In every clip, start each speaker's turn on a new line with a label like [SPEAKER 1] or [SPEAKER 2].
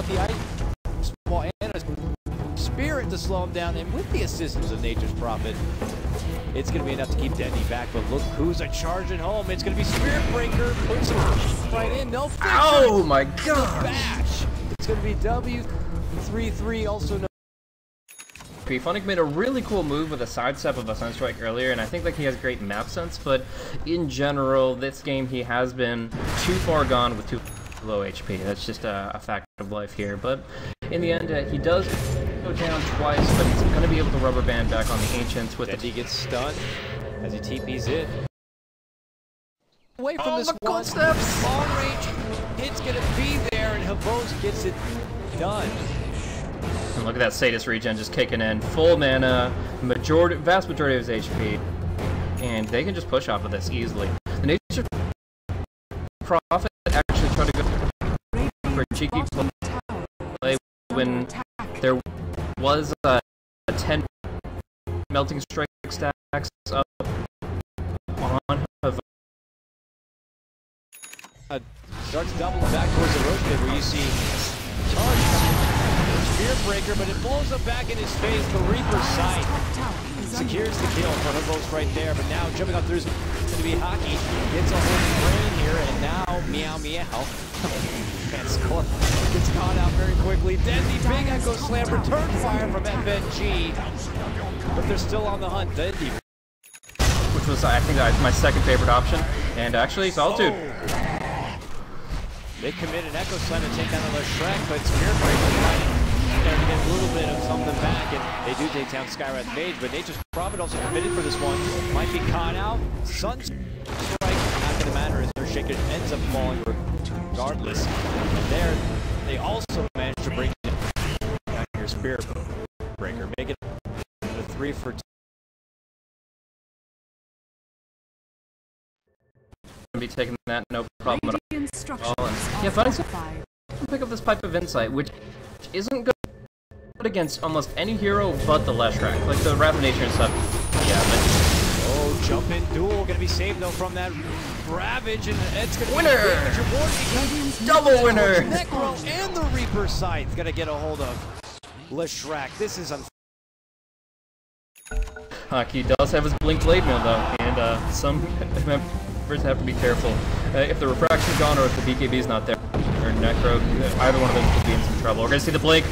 [SPEAKER 1] the ice. Small Anna's spirit to slow him down, and with the assistance of Nature's Prophet, it's going to be enough to keep Dendy back. But look who's a charging home. It's going to be Spirit Breaker. Puts him right in. No fixer.
[SPEAKER 2] Oh my god!
[SPEAKER 1] Bash. It's going to be W33, also known.
[SPEAKER 2] Funnick made a really cool move with a sidestep of a Sunstrike earlier, and I think like he has great map sense, but in general, this game he has been too far gone with too low HP. That's just a fact of life here. But in the end, he does go down twice, but he's going to be able to rubber band back on the Ancients with
[SPEAKER 1] He gets stunned as he TP's in. Away from this one.
[SPEAKER 2] Steps.
[SPEAKER 1] Long range hit's going to be there, and Havos gets it done.
[SPEAKER 2] And look at that Sadist regen just kicking in. Full mana, vast majority of his HP. And they can just push off of this easily. The Nature Prophet actually tried to go for a cheeky play when there was a 10 Melting Strike stacks up on Havos.
[SPEAKER 1] Starts doubling back towards the Roche pit where you see charge Spear Breaker, but it blows up back in his face. The Reaper's sight secures the kill for Havos right there, but now jumping up through is going to be Hockey. Gets a hold of brain here, and now meow meow. Can't score. Gets caught out very quickly. Dendy, big Echo Slam, return fire from FNG, but they're still on the hunt. Dendy.
[SPEAKER 2] Which was, I think, my second favorite option, and actually Solitude.
[SPEAKER 1] They commit an Echo Slam to take down the Shrek, but Spear Breaker fighting there to get a little bit of something back, and they do take down Skywrath Mage, but Nature's Prophet also committed for this one. Might be caught out. Sunstrike, not going to matter as their Shaker ends up falling regardless. And there, they also managed to bring down your Spear Breaker, make it a 3 for 2.
[SPEAKER 2] Be taking that, no problem at all. Yeah, Funnick's gonna pick up this Pipe of Insight, which isn't good against almost any hero but the Leshrac, like the Rapid Nature and stuff. Yeah, but...
[SPEAKER 1] Oh, jump in duel, gonna be saved though from that Ravage, and it's gonna
[SPEAKER 2] be double winner!
[SPEAKER 1] Necro and the Reaper Scythe gonna get a hold of Leshrac. This is
[SPEAKER 2] He does have his Blink Blade Mail though, and some members have to be careful. If the Refraction's gone or if the BKB is not there, or Necro, either one of them could be in some trouble. We're gonna see the Blink,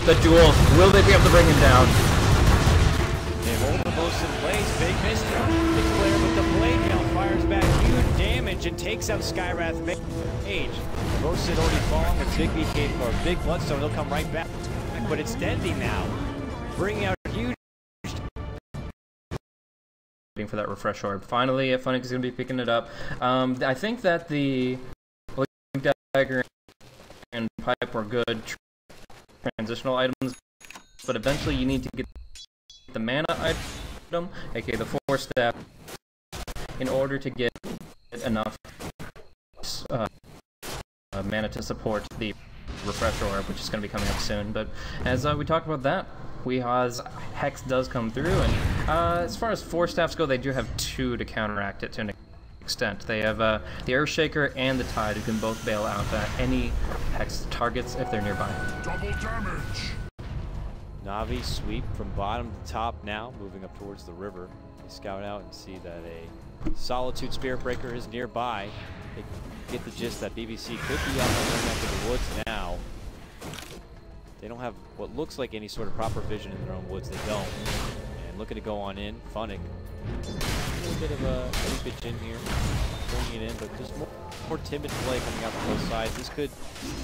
[SPEAKER 2] the duel. Will they be able to bring him down?
[SPEAKER 1] They hold the most in place. Big miss. Declare with the Blade Mail, fires back huge damage and takes out Skywrath Mage. Roasted already falling with big BKB or big Bloodstone. They'll come right back, but it's Dendy now, bringing out huge.
[SPEAKER 2] For that refresh orb. Finally, Funnick is going to be picking it up. I think that the Dagger and Pipe were good transitional items, but eventually you need to get the mana item, aka the 4-step, in order to get enough mana to support the refresh orb, which is going to be coming up soon. But as we talk about that, Hex does come through, and as far as 4 staffs go, they do have 2 to counteract it to an extent. They have the Earthshaker and the Tide, who can both bail out any Hex targets if they're nearby.
[SPEAKER 3] Double damage.
[SPEAKER 1] Navi sweep from bottom to top now, moving up towards the river. They scout out and see that a Solitude Spirit Breaker is nearby. They get the gist that BBC could be on the other neck of the woods now. They don't have what looks like any sort of proper vision in their own woods. They don't. And looking to go on in. Funnick. A little bit of a pitch in here. Bringing it in, but just more timid play coming out from both sides. This could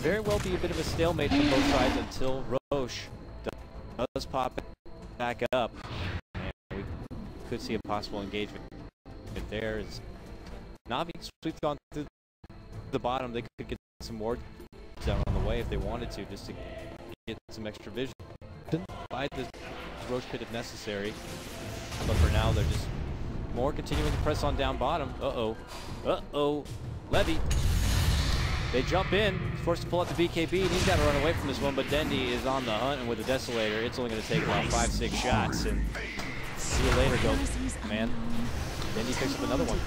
[SPEAKER 1] very well be a bit of a stalemate from both sides until Roche does pop back up. And we could see a possible engagement there. As Navi sweeps on through the bottom, they could get some wards down on the way if they wanted to, just to get some extra vision by the Roche pit if necessary. But for now, they're just more continuing to press on down bottom. Uh-oh. Levy. They jump in. He's forced to pull out the BKB, and he's got to run away from this one, but Dendy is on the hunt, and with the Desolator, it's only going to take about 5-6 shots, and see you later, go, man. Dendy picks up another one.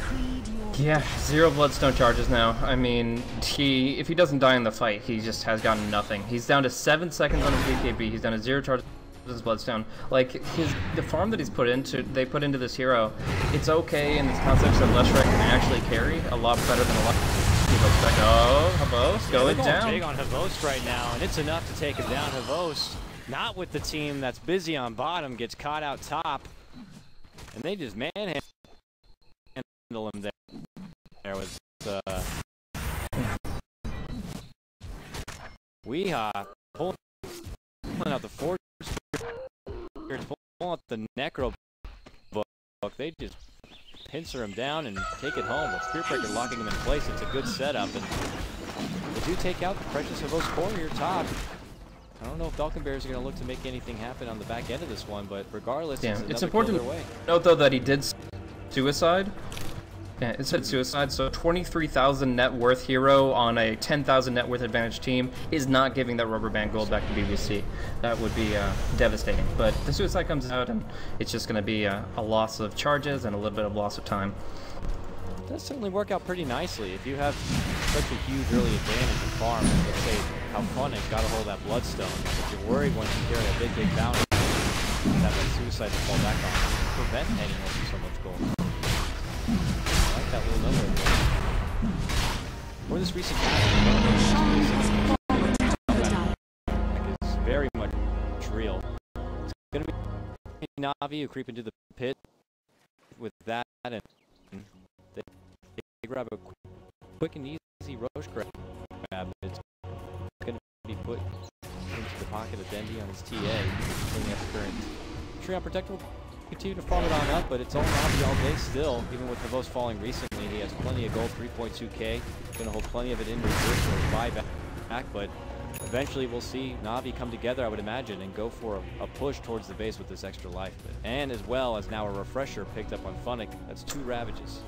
[SPEAKER 2] Yeah, 0 bloodstone charges now. I mean, if he doesn't die in the fight, he just has gotten nothing. He's down to 7 seconds on his BKB. He's down to 0 charges on his bloodstone. Like the farm that they put into this hero, it's okay in this concept that Leshrac can actually carry a lot better than a lot of people expect. Oh, Havos going down.
[SPEAKER 1] Big on Havos right now, and it's enough to take him down. Havos, not with the team that's busy on bottom, gets caught out top, and they just manhandle him there with Weehaw pulling out the force, pulling out the necro book. They just pincer him down and take it home with Spearbreaker locking him in place. It's a good setup, and they do take out the precious Havos core here top. I don't know if Balkan Bears are going to look to make anything happen on the back end of this one, but regardless,
[SPEAKER 2] it's important to note though that he did suicide. Yeah, it said suicide, so 23,000 net worth hero on a 10,000 net worth advantage team is not giving that rubber band gold back to BBC. That would be devastating. But the suicide comes out, and it's just going to be a loss of charges and a little bit of loss of time.
[SPEAKER 1] It does certainly work out pretty nicely. If you have such a huge early advantage in farm, let's say how fun it got a hold of that bloodstone. If you're worried once you carry a big bounty, have that suicide to fall back on, prevent heading over so much gold. I like that little number. For this recent patch, is very much real. It's going to be Navi who creep into the pit with that, and they grab a quick and easy Roche grab. It's going to be put into the pocket of Dendy on his TA, putting up current. Tree Unprotected will continue to farm it on up, but it's all Navi all day still. Even with Havos falling recently, he has plenty of gold, 3.2k. Going to hold plenty of it in reserve for his buyback, but eventually we'll see Navi come together, I would imagine, and go for a push towards the base with this extra life. And as well as now a refresher picked up on Funnick. That's 2 Ravages.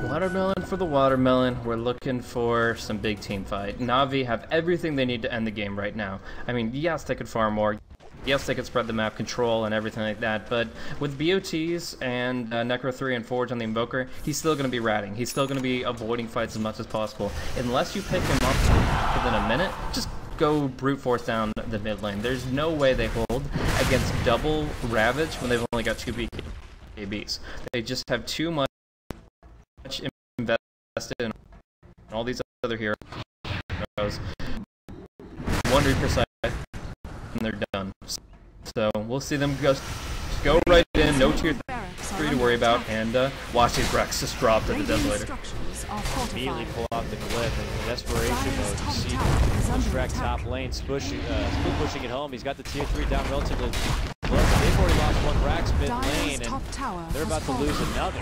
[SPEAKER 2] Watermelon for the watermelon. We're looking for some big team fight. Navi have everything they need to end the game right now. I mean, yes, they could farm more. Yes, they could spread the map control and everything like that, but with BOTs and Necro 3 and Forge on the Invoker, he's still going to be ratting. He's still going to be avoiding fights as much as possible. Unless you pick him up within a minute, just go brute force down the mid lane. There's no way they hold against double Ravage when they've only got 2 BKBs. They just have too much invested in all these other heroes. 1 read per side, and they're done. So we'll see them go right in, no tier 3 to worry about, and watch these Rex just drop to the Desolator.
[SPEAKER 1] Immediately pull out the glyph in desperation mode. You see Leshrac top lane pushing it home. He's got the tier 3 down relatively close. They've already lost 1 Rax mid lane, and they're about to lose another.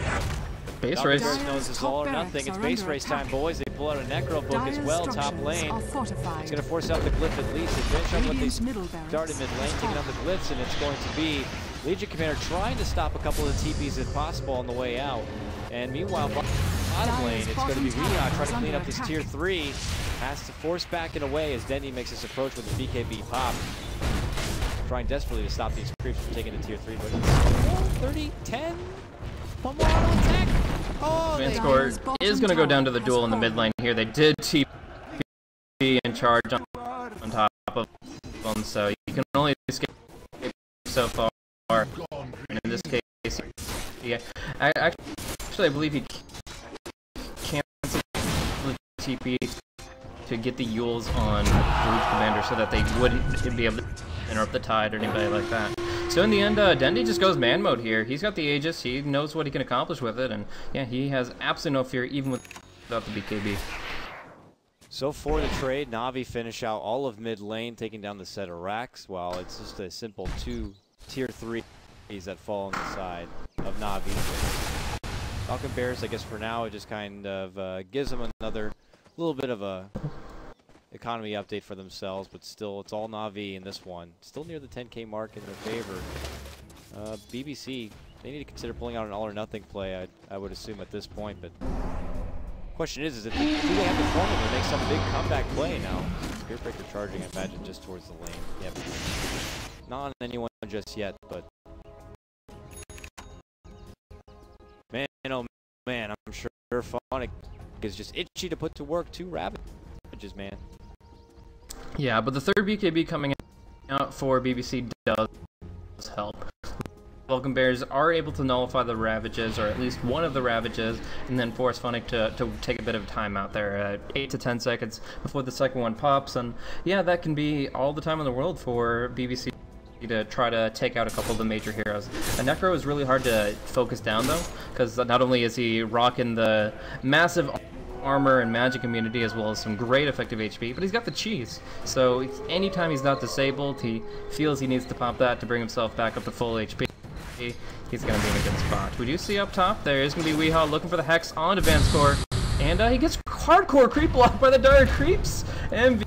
[SPEAKER 2] Base race.
[SPEAKER 1] Knows it's all or nothing. It's base race time, boys. They pull out a Necro book as well, top lane. It's going to force out the glyph at least. They finish up what they started mid lane, taking out the glyphs, and it's going to be Legion Commander trying to stop a couple of the TPs if possible on the way out. And meanwhile, bottom lane, it's going to be Weehaw trying to clean up this tier 3. Has to force back and away as Dendy makes his approach with the BKB pop. Trying desperately to stop these creeps from taking the tier 3, but 30-10. One more auto attack. Oh,
[SPEAKER 2] Vincere is going to go down to the duel in the mid lane here. They did TP and charge on top of them, so you can only escape so far. And in this case, yeah, actually I believe he canceled the TP to get the Yules on Brute Commander so that they wouldn't be able to interrupt the tide or anybody like that. So in the end, Dendy just goes man mode here. He's got the Aegis, he knows what he can accomplish with it, and yeah, he has absolutely no fear even without the BKB.
[SPEAKER 1] So for the trade, Navi finish out all of mid lane, taking down the set of racks, while it's just a simple 2 tier 3s that fall on the side of Navi. Balkan Bears, I guess for now, it just kind of gives them another little bit of a economy update for themselves, but still, it's all Navi in this one. Still near the 10k mark in their favor. BBC, they need to consider pulling out an all or nothing play, I would assume at this point, but question is do they have the formula to make some big comeback play now? Spearbreaker charging, I imagine, just towards the lane. Yep. Not on anyone just yet, but man, oh man, I'm sure Phonic is just itchy to put to work 2 Ravages, man.
[SPEAKER 2] Yeah, but the third BKB coming out for BBC does help. Balkan Bears are able to nullify the Ravages, or at least one of the Ravages, and then force Phonic to take a bit of time out there, 8 to 10 seconds before the second one pops. And yeah, that can be all the time in the world for BBC to try to take out a couple of the major heroes. A Necro is really hard to focus down though, because not only is he rocking the massive armor and magic immunity as well as some great effective HP, but he's got the cheese. So anytime he's not disabled, he feels he needs to pop that to bring himself back up to full HP. He's going to be in a good spot. We do see up top, there is going to be Weehaw looking for the Hex on Advanced Core, and he gets hardcore creep blocked by the Dire Creeps and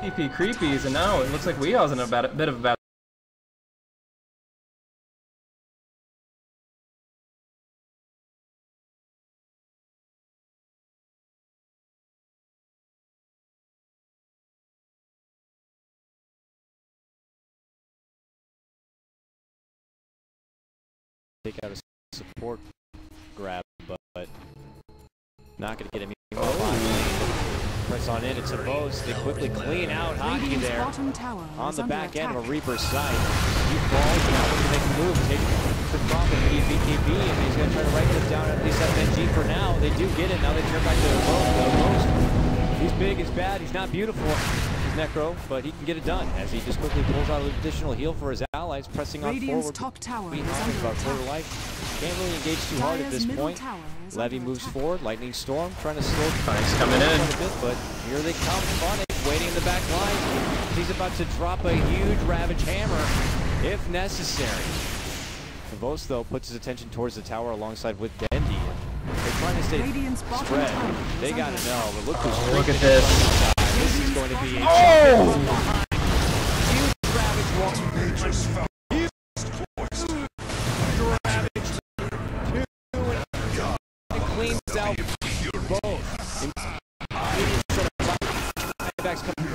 [SPEAKER 2] MVP Creepies, and now it looks like Weehaw's in a bit of a bad.
[SPEAKER 1] Take out a support grab, but not going to get him more. Press on in, it's a Bose. They quickly clean out Hockey there on the back end of a Reaper's side. He falls, now looking to make a move, take the profit, BKB, and he's going to try to right click down at least FNG for now. They do get it, now they turn back to the Bose. He's big, he's bad, he's not beautiful. Necro, but he can get it done as he just quickly pulls out an additional heal for his allies, pressing on forward.
[SPEAKER 3] Top tower
[SPEAKER 1] Behind about quarter life. Can't really engage too hard at this point. Levy moves forward, Lightning Storm trying to slow
[SPEAKER 2] Phonic's coming in.
[SPEAKER 1] A bit, but here they come. Phonic waiting in the back line. He's about to drop a huge Ravage Hammer if necessary. Vos though puts his attention towards the tower alongside with Dendi. They're trying to stay spread. They gotta know. But look
[SPEAKER 2] at this.
[SPEAKER 1] This is going to be a huge Ravage wall. Huge Ravage 2 and cleans out both. Backs coming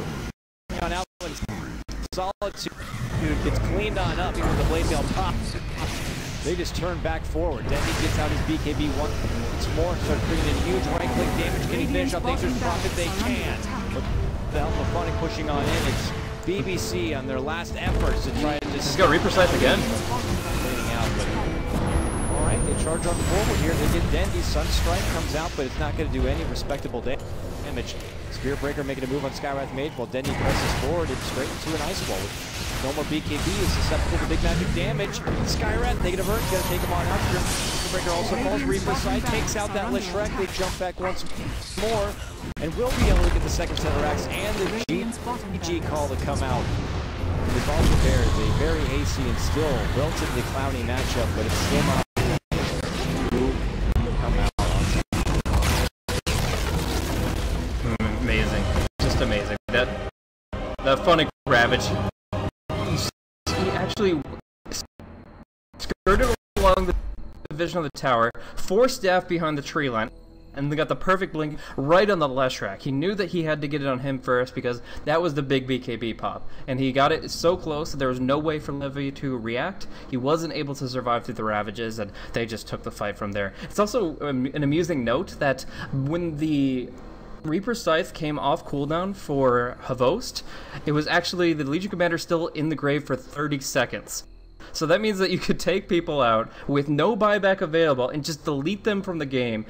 [SPEAKER 1] on out when Solitude gets cleaned on up even with the blade mail pops. They just turn back forward. Dendi gets out his BKB once more and starts bringing in huge right-click damage. Can he finish up Nature's Profit? They can. With the help of Phonic pushing on in, it's BBC on their last efforts to try to just...
[SPEAKER 2] He's got Reaper Scythe again.
[SPEAKER 1] Cleaning out, but... Alright, they charge on forward here. They get Dendi. Sunstrike comes out, but it's not going to do any respectable damage. Spirit Breaker making a move on Skywrath Mage while Dendi presses forward and straight into an Ice Wall. No more BKB is susceptible to big magic damage. Skywrath negative hurt, gotta take him on out here. Spirit Breaker also falls. Reaper side takes out that Leshreck. They jump back once more and will be able to get the second set of racks and the GG call to come out. The Balkan Bears, a very hasty and still relatively cloudy matchup, but it's still not come out.
[SPEAKER 2] Amazing, just amazing. That Phonic Ravage. He actually skirted along the division of the tower, 4 staff behind the tree line, and they got the perfect blink right on the Leshrac. He knew that he had to get it on him first because that was the big BKB pop, and he got it so close that there was no way for Levy to react. He wasn't able to survive through the Ravages, and they just took the fight from there. It's also an amusing note that when the Reaper Scythe came off cooldown for Havost, it was actually the Legion Commander still in the grave for 30 seconds. So that means that you could take people out with no buyback available and just delete them from the game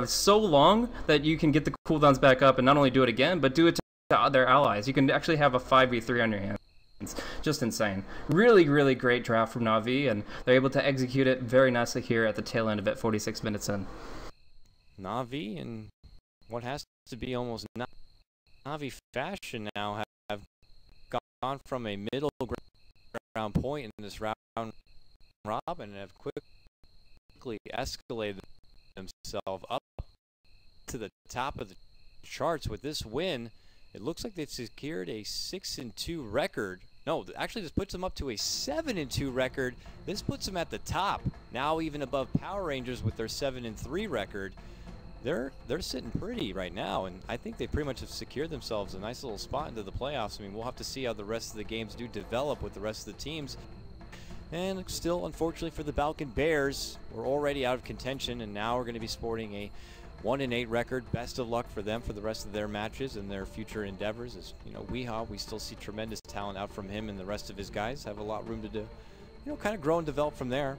[SPEAKER 2] so long that you can get the cooldowns back up and not only do it again, but do it to their allies. You can actually have a 5v3 on your hands. Just insane. Really, really great draft from Na'Vi, and they're able to execute it very nicely here at the tail end of it, 46 minutes in.
[SPEAKER 1] Na'Vi and what has to be almost Na'Vi fashion now have gone from a middle ground point in this round robin and have quickly escalated themselves up to the top of the charts. With this win, it looks like they've secured a 6-2 record. No, actually this puts them up to a 7-2 record. This puts them at the top, now even above Power Rangers with their 7-3 record. They're sitting pretty right now, and I think they pretty much have secured themselves a nice little spot into the playoffs. I mean, we'll have to see how the rest of the games do develop with the rest of the teams. And still, unfortunately for the Balkan Bears, we're already out of contention, and now we're going to be sporting a 1-8 record. Best of luck for them for the rest of their matches and their future endeavors. As you know, we still see tremendous talent out from him, and the rest of his guys have a lot of room to do, kind of grow and develop from there.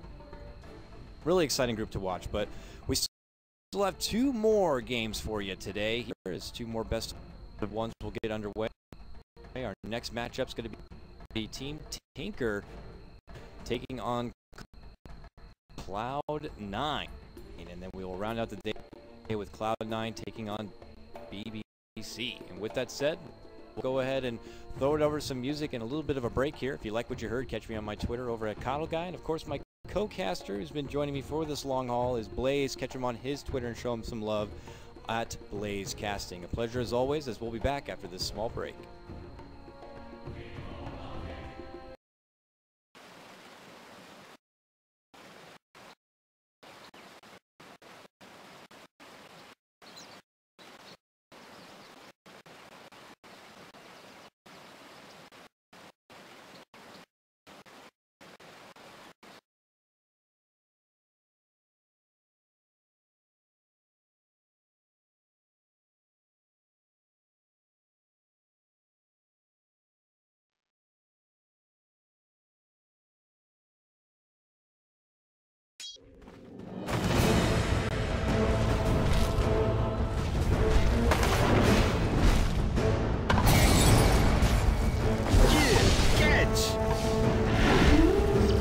[SPEAKER 1] Really exciting group to watch, but we still have 2 more games for you today. Here is 2 more best of ones will get underway. Our next matchup's going to be Team Tinker taking on Cloud9, and then we will round out the day with Cloud9 taking on BBC. And with that said, we'll go ahead and throw it over to some music and a little bit of a break here. If you like what you heard, catch me on my Twitter over at CoddleGuy, and of course my co-caster who's been joining me for this long haul is Blaze. Catch him on his Twitter and show him some love at Blaze Casting. A pleasure as always, as we'll be back after this small break.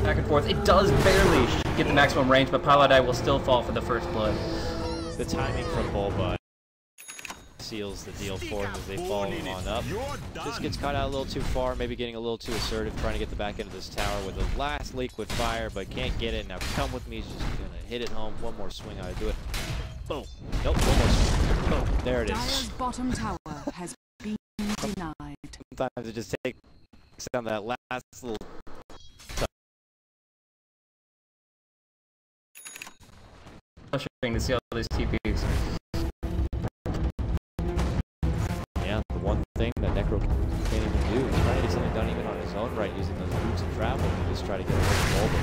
[SPEAKER 2] Back and forth. It does barely get the maximum range, but Paladai will still fall for the first blood.
[SPEAKER 1] The timing from Bulba seals the deal for him as they follow him on up. Just gets caught out a little too far, maybe getting a little too assertive, trying to get the back end of this tower with the last liquid fire, but can't get it. Now come with me, he's just gonna hit it home. One more swing, how to do it. Boom. Nope, one more swing. Boom. There it is.
[SPEAKER 3] Dire's bottom tower has been denied.
[SPEAKER 1] Sometimes it just takes down that last little.
[SPEAKER 2] Frustrating to see all these TPs.
[SPEAKER 1] Yeah, the one thing that Necro can't even do is try to get something done even on his own right, using those boots and travel to just try to get away from Bulba.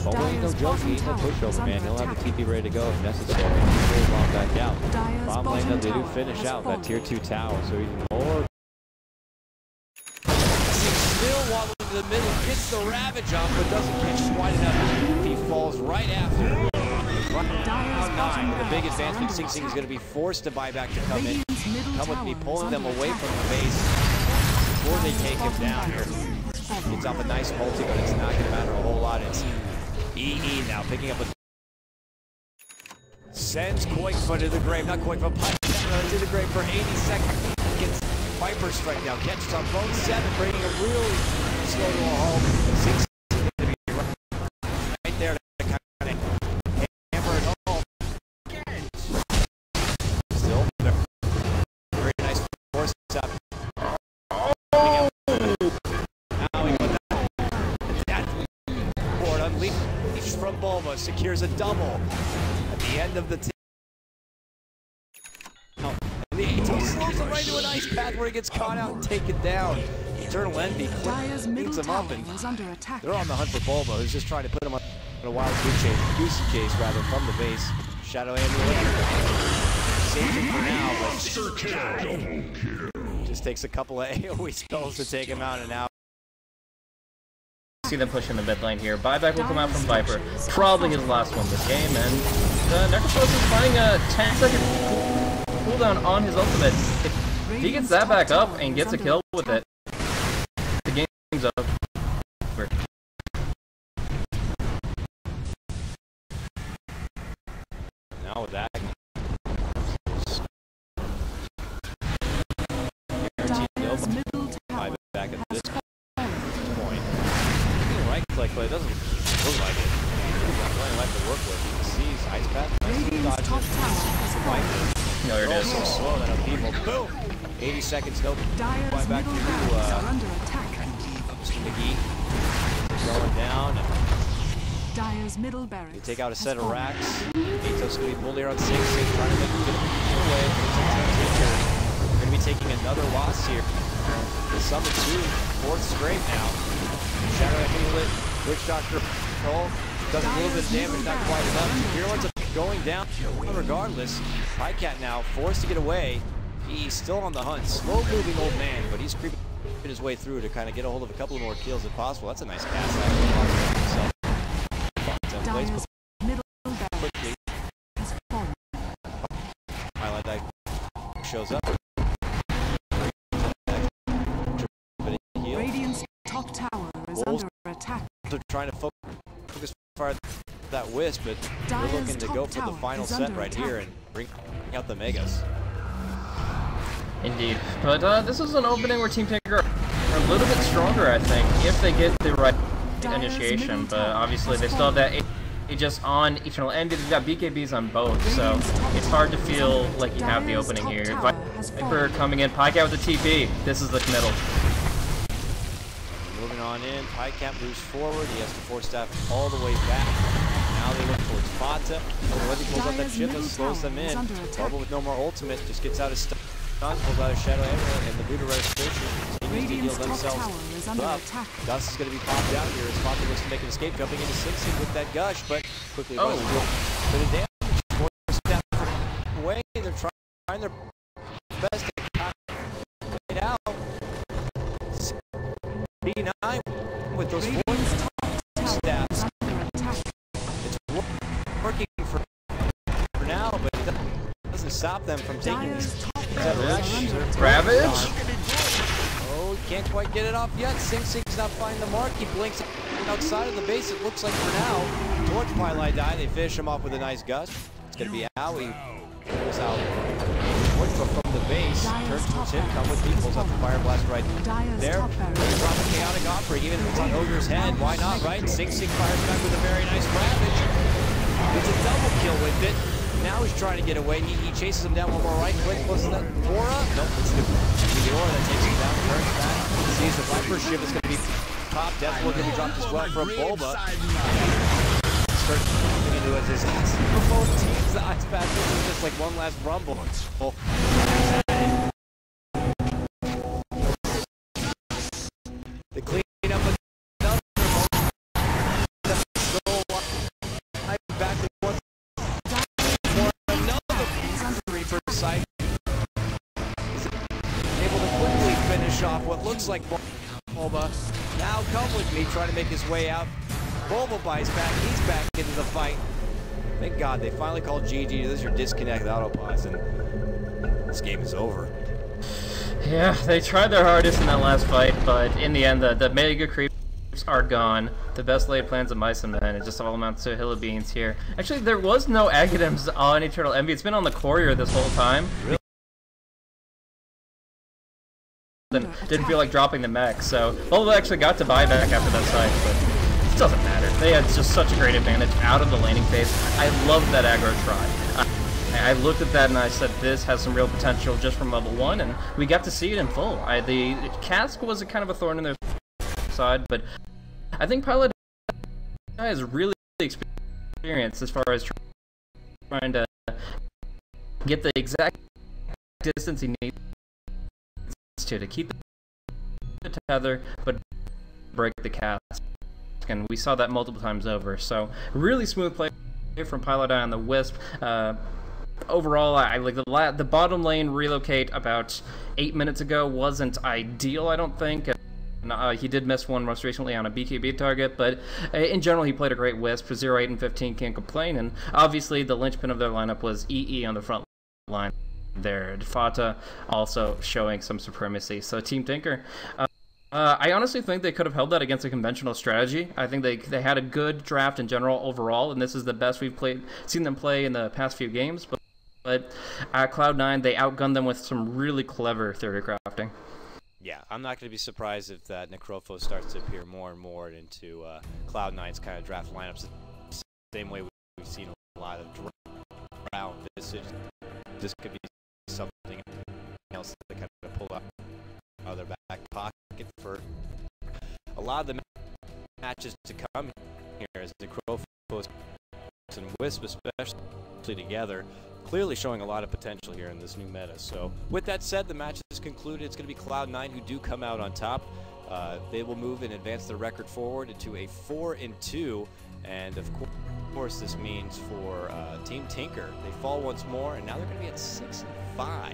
[SPEAKER 1] Bulba ain't no joke, he ain't no pushover, man. He'll have the TP ready to go if necessary. He'll bomb back out. Bomb lane up, they do finish out that tier 2 tower, so even more. Still waddling to the middle, gets the Ravage off, but doesn't catch quite enough. He falls right after. Cloud9 with a big advancement. Sing Sing is going to be forced to buy back to come in. Come with me, pulling them away from the base before they take him down here. Gets off a nice multi, but it's not going to matter a whole lot. It's EE now picking up a. Sends Koikfa to the grave. Not Koikfa, Pipe to the grave for 80 seconds. Gets Viper strike now. Catches on bone 7, bringing a really slow to a halt. Sing Sing going to be right there to kind of hammer it home. Still very nice force up. Now we put that board unleashed from Bulba, secures a double at the end of the team. And the AT slows him right into an ice path where he gets caught out and taken down. Eternal Envy cleans him up, and they're on the hunt for Bulba, who's just trying to put him on a wild goosey chase rather from the base. Shadow Amulet saves him for now, but just takes a couple of AoE spells to take him out, and now
[SPEAKER 2] See them pushing the mid lane here. Buyback will come out from Viper. Probably his last one this game, and Necrophos is finding a 10-second cooldown on his ultimate. If he gets that back up and gets a kill with it, the game's over.
[SPEAKER 1] now with that, back at this point. Right click, but it doesn't look like it. He's got plenty of life to work with. You can see his ice path.
[SPEAKER 2] No, here it is.
[SPEAKER 1] So slow that people. Boom! 80 seconds, nope. Right back to Mr. McGee. Going down.
[SPEAKER 3] Dire's middle barracks.
[SPEAKER 1] They take out a set of racks. Natus going to be pulled here on 6. Trying to make a bit of away. We're going to be taking another loss here. The Summit 2, 4th straight now. Shadow Amulet Witch Doctor Cole does a little bit of damage, not quite enough. Here ends up going down. Regardless, Pycat now forced to get away. He's still on the hunt. Slow-moving old man, but he's creeping his way through to kind of get a hold of a couple more kills if possible. That's a nice cast actually.
[SPEAKER 3] Dyer's middle
[SPEAKER 1] Quickly. Highlight that shows up.
[SPEAKER 3] Radiant's top tower is under attack.
[SPEAKER 1] They're trying to focus fire that wisp, but
[SPEAKER 3] Dyer's
[SPEAKER 1] we're looking to go for the
[SPEAKER 3] tower
[SPEAKER 1] final
[SPEAKER 3] is
[SPEAKER 1] set
[SPEAKER 3] under
[SPEAKER 1] right
[SPEAKER 3] attack.
[SPEAKER 1] here and bring out the Megas.
[SPEAKER 2] Indeed. But this is an opening where Team Tinker are a little bit stronger, I think, if they get the right
[SPEAKER 3] Dyer's
[SPEAKER 2] initiation.
[SPEAKER 3] middle
[SPEAKER 2] But
[SPEAKER 3] tower
[SPEAKER 2] obviously
[SPEAKER 3] has
[SPEAKER 2] they still have
[SPEAKER 3] fallen.
[SPEAKER 2] that Aegis on Eternal Envy. They've got BKBs on both, so it's hard to feel like you have the
[SPEAKER 3] Dyer's
[SPEAKER 2] opening
[SPEAKER 3] top
[SPEAKER 2] here.
[SPEAKER 3] tower has
[SPEAKER 2] Viper
[SPEAKER 3] fallen.
[SPEAKER 2] coming in, Pycat with the TP. This is the committal.
[SPEAKER 1] Moving on in, Pycat moves forward. He has to force staff all the way back. Now they look towards Fata. When he pulls out that
[SPEAKER 3] Dyer's
[SPEAKER 1] chip,
[SPEAKER 3] middle
[SPEAKER 1] that slows them
[SPEAKER 3] tower is
[SPEAKER 1] in.
[SPEAKER 3] under attack.
[SPEAKER 1] Bubble with no more ultimate, just gets out his stun, pulls out his Shadow Emerald, and the Buddha registration continues to heal
[SPEAKER 3] Radiant's top
[SPEAKER 1] themselves
[SPEAKER 3] tower is under
[SPEAKER 1] up.
[SPEAKER 3] attack.
[SPEAKER 1] Dust is going to be popped out here as Fata looks to make an escape, jumping into Sing Sing with that gush, but quickly runs through a bit of damage. Force staff away. They're trying their best to cut it out. B9 with those
[SPEAKER 3] Radiant's top tower
[SPEAKER 1] stats.
[SPEAKER 3] is under attack.
[SPEAKER 1] It's working for now, but it doesn't stop them from taking
[SPEAKER 3] Dyer's
[SPEAKER 1] these
[SPEAKER 3] top tower is under attack.
[SPEAKER 2] Ravage?
[SPEAKER 1] Oh, he can't quite get it off yet. Sing Sing's not finding the mark. He blinks outside of the base, it looks like for now. Towards Twilight Die, they finish him off with a nice gust. It's going to be out. He pulls out from the base, turns towards him, come with me, pulls out the Fire Blast right
[SPEAKER 3] Dyer's
[SPEAKER 1] there.
[SPEAKER 3] top barrel.
[SPEAKER 1] Drop a Chaotic Offering, even if it's on Ogre's head, why not, right? Sing Sing fires back with a very nice Ravage. It's a double kill with it. Now he's trying to get away. He chases him down one more right click. Plus that Aura. Nope, it's the Aura that takes him down. Turns back. Sees the Viper Shiv is going to be popped. Deathwood going to be dropped as well from Bulba. Starts moving into his ass. For both teams, the Ice Path. This is just like one last rumble. The clean up another back to one. Reaper site is able to quickly finish off what looks like Bulba. Now come with me, trying to make his way out. Bulba buys back, he's back into the fight. Thank God they finally called GG. This is your disconnect autopause, and this game is over.
[SPEAKER 2] Yeah, they tried their hardest in that last fight, but in the end, the mega creeps are gone. The best laid plans of mice and men. It just all amounts to a hill of beans here. Actually, there was no Aghanim's on Eternal Envy. It's been on the courier this whole time.
[SPEAKER 1] Really?
[SPEAKER 2] Didn't feel like dropping the mech, so Bulba actually got to buy back after that side, but it doesn't matter. They had just such a great advantage out of the laning phase. I love that aggro try. I looked at that and I said, this has some real potential just from level 1, and we got to see it in full. The cask was a kind of a thorn in their side, but I think Paladin is really experienced as far as trying to get the exact distance he needs to keep the tether, but break the cask. And we saw that multiple times over. So really smooth play from Paladin on the Wisp. Overall, I like the bottom lane relocate about 8 minutes ago wasn't ideal, I don't think. He did miss one most recently on a BKB target, but in general he played a great Wisp. For 0, 8, and 15, can't complain. And obviously the linchpin of their lineup was EE on the front line there. Fata also showing some supremacy. So Team Tinker, I honestly think they could have held that against a conventional strategy. I think they had a good draft in general overall, and this is the best we've seen them play in the past few games. But at Cloud9, they outgunned them with some really clever theory crafting.
[SPEAKER 1] Yeah, I'm not going to be surprised if that Necrofo starts to appear more and more into Cloud9's kind of draft lineups. Same way we've seen a lot of Drow Visage. This could be something else that they kind of pull out of their back pocket for a lot of the matches to come here, as Necrofo and Wisp especially together, clearly showing a lot of potential here in this new meta. So with that said, the match is concluded. It's going to be Cloud9 who do come out on top. they will move and advance their record forward into a 4-2, and of course this means for Team Tinker, they fall once more, and now they're going to be at 6-5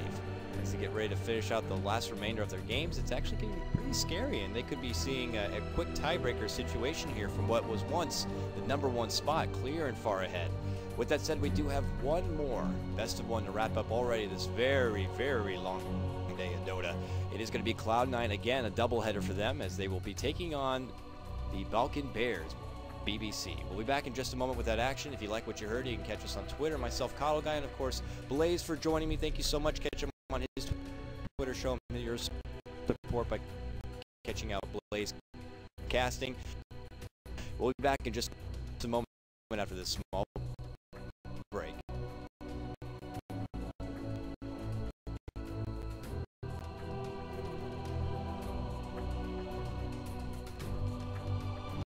[SPEAKER 1] as they get ready to finish out the last remainder of their games. It's actually going to be pretty scary, and they could be seeing a quick tiebreaker situation here from what was once the #1 spot, clear and far ahead. With that said, we do have one more best of one to wrap up already this very, very long day in Dota. It is going to be Cloud9 again, a doubleheader for them, as they will be taking on the Balkan Bears, BBC. We'll be back in just a moment with that action. If you like what you heard, you can catch us on Twitter, myself, Coddle Guy, and of course, Blaze for joining me. Thank you so much. Catch him on his Twitter, show him your support by catching out Blaze casting. We'll be back in just a moment after this small